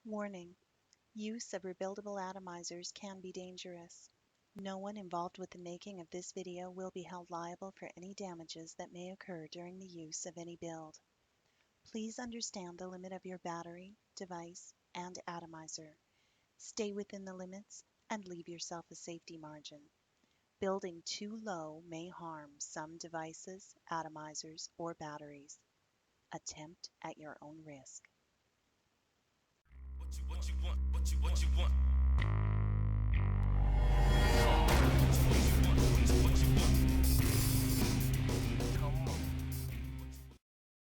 Warning: use of rebuildable atomizers can be dangerous. No one involved with the making of this video will be held liable for any damages that may occur during the use of any build. Please understand the limit of your battery, device, and atomizer. Stay within the limits and leave yourself a safety margin. Building too low may harm some devices, atomizers, or batteries. Attempt at your own risk.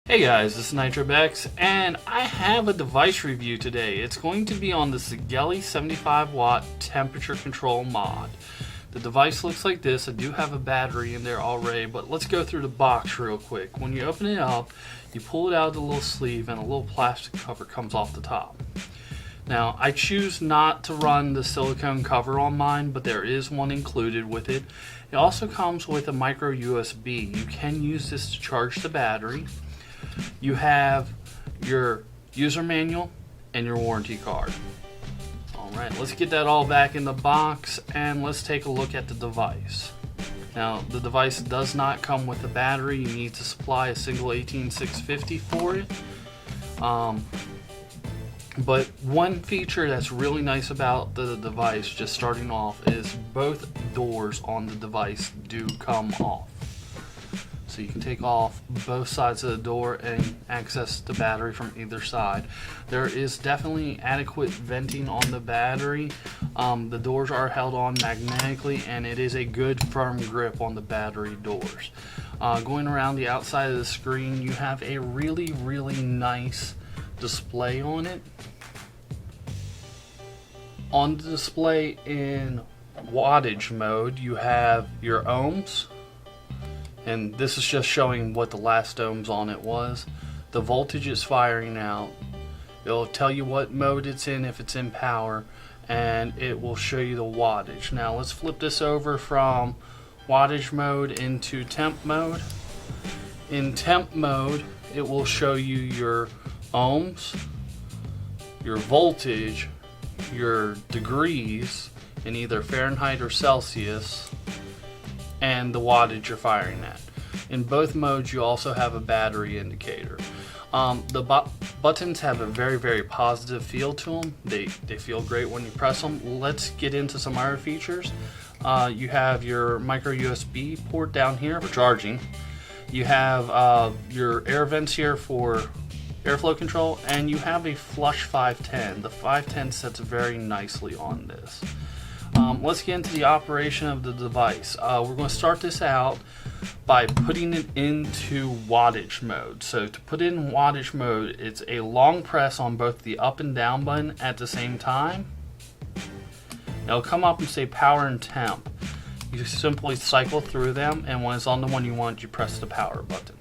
Hey guys, this is NitroBex, and I have a device review today. It's going to be on the Sigelei 75 watt temperature control mod. The device looks like this. I do have a battery in there already, but let's go through the box real quick. When you open it up, you pull it out of the little sleeve and a little plastic cover comes off the top. Now, I choose not to run the silicone cover on mine, but there is one included with it. It also comes with a micro USB. You can use this to charge the battery. You have your user manual and your warranty card. Alright, let's get that all back in the box and let's take a look at the device. Now, the device does not come with a battery. You need to supply a single 18650 for it. But one feature that's really nice about the device, just starting off, is both doors on the device do come off. So you can take off both sides of the door and access the battery from either side. There is definitely adequate venting on the battery. The doors are held on magnetically, and it is a good firm grip on the battery doors. Going around the outside of the screen, you have a really nice display on it. On the display in wattage mode, you have your ohms. And this is just showing what the last ohms on it was. The voltage is firing out. It'll tell you what mode it's in if it's in power, and it will show you the wattage. Now let's flip this over from wattage mode into temp mode. In temp mode, it will show you your ohms, your voltage, your degrees in either Fahrenheit or Celsius, and the wattage you're firing at. In both modes, you also have a battery indicator. The buttons have a very positive feel to them. They feel great when you press them. Let's get into some other features. You have your micro USB port down here for charging. You have your air vents here for airflow control, and you have a flush 510. The 510 sets very nicely on this. Let's get into the operation of the device. We're going to start this out by putting it into wattage mode. So to put it in wattage mode, it's a long press on both the up and down button at the same time. It'll come up and say power and temp. You simply cycle through them, and when it's on the one you want, you press the power button.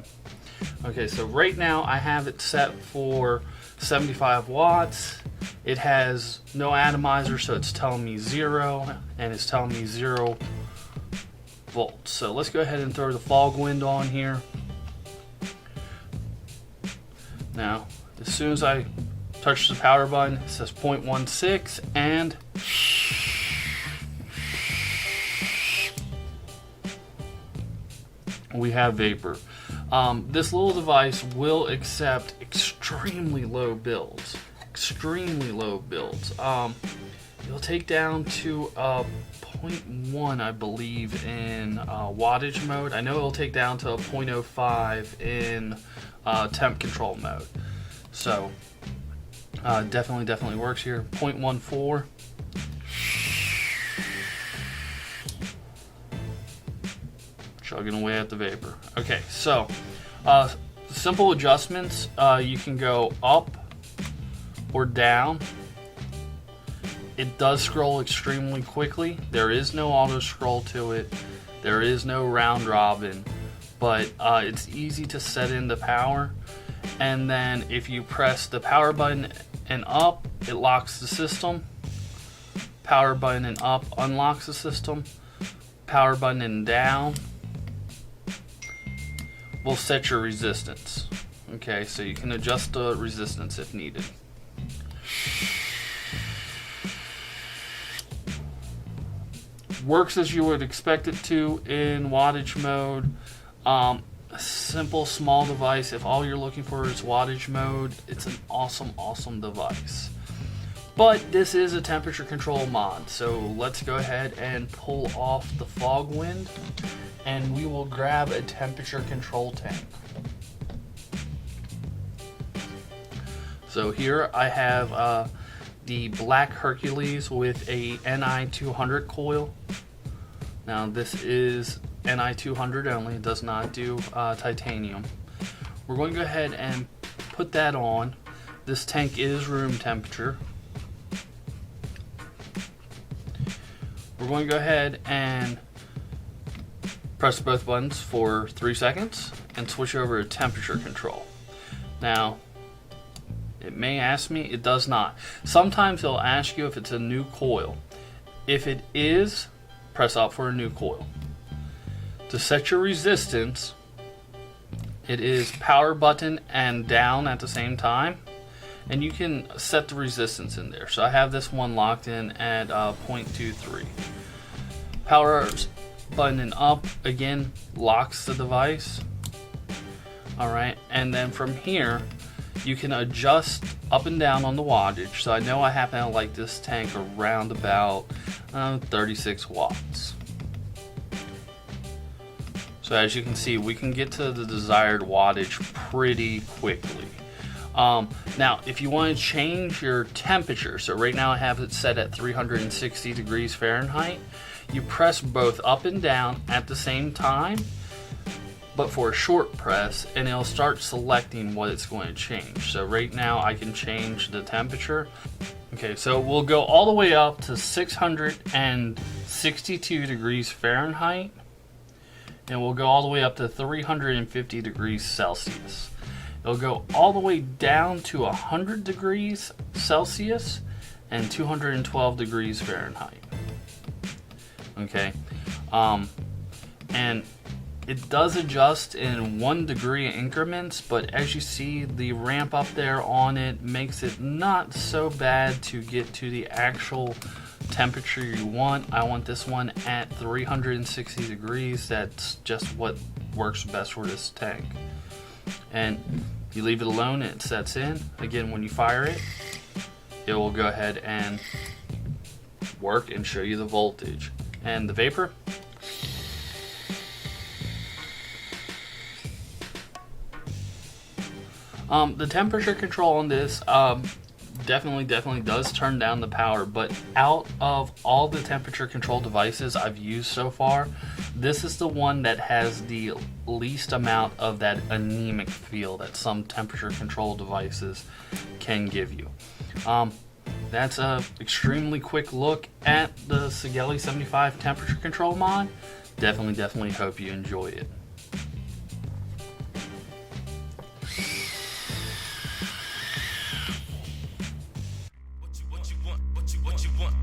Okay, so right now I have it set for 75 watts. It has no atomizer, so it's telling me 0, and it's telling me 0 volts. So let's go ahead and throw the fog window on here. Now, as soon as I touch the power button, it says 0.16, and we have vapor. This little device will accept extremely low builds. It'll take down to 0.1, I believe, in wattage mode. I know it'll take down to a 0.05 in temp control mode. So definitely works here. 0.14. Chugging away at the vapor. Okay, so simple adjustments. You can go up or down. It does scroll extremely quickly. There is no auto scroll to it. There is no round robin, but it's easy to set in the power. And then if you press the power button and up, it locks the system. Power button and up unlocks the system. Power button and down will set your resistance. Okay, so you can adjust the resistance if needed. Works as you would expect it to in wattage mode. Simple, small device. If all you're looking for is wattage mode, it's an awesome device. But this is a temperature control mod, so let's go ahead and pull off the fog wind, and we will grab a temperature control tank. So here I have the Black Hercules with a Ni200 coil. Now this is Ni200 only, it does not do titanium. We're going to go ahead and put that on. This tank is room temperature. We're going to go ahead and press both buttons for 3 seconds and switch over to temperature control. Now, it may ask me, it does not. Sometimes it'll ask you if it's a new coil. If it is, press up for a new coil. To set your resistance, it is power button and down at the same time. And you can set the resistance in there. So I have this one locked in at 0.23. Power button and up, again, locks the device. Alright, and then from here, you can adjust up and down on the wattage. So I know I happen to like this tank around about 36 watts. So as you can see, we can get to the desired wattage pretty quickly. Now, if you want to change your temperature, so right now I have it set at 360 degrees Fahrenheit, you press both up and down at the same time, but for a short press, and it'll start selecting what it's going to change. So right now I can change the temperature. Okay, so we'll go all the way up to 662 degrees Fahrenheit, and we'll go all the way up to 350 degrees Celsius. It'll go all the way down to 100 degrees Celsius and 212 degrees Fahrenheit. Okay, and it does adjust in 1 degree increments, but as you see, the ramp up there on it makes it not so bad to get to the actual temperature you want. I want this one at 360 degrees. That's just what works best for this tank. And you leave it alone and it sets in. Again, when you fire it, it will go ahead and work and show you the voltage. And the vapor, the temperature control on this definitely does turn down the power, but out of all the temperature control devices I've used so far, this is the one that has the least amount of that anemic feel that some temperature control devices can give you. That's a extremely quick look at the Sigelei 75 temperature control mod. Definitely hope you enjoy it. What you want?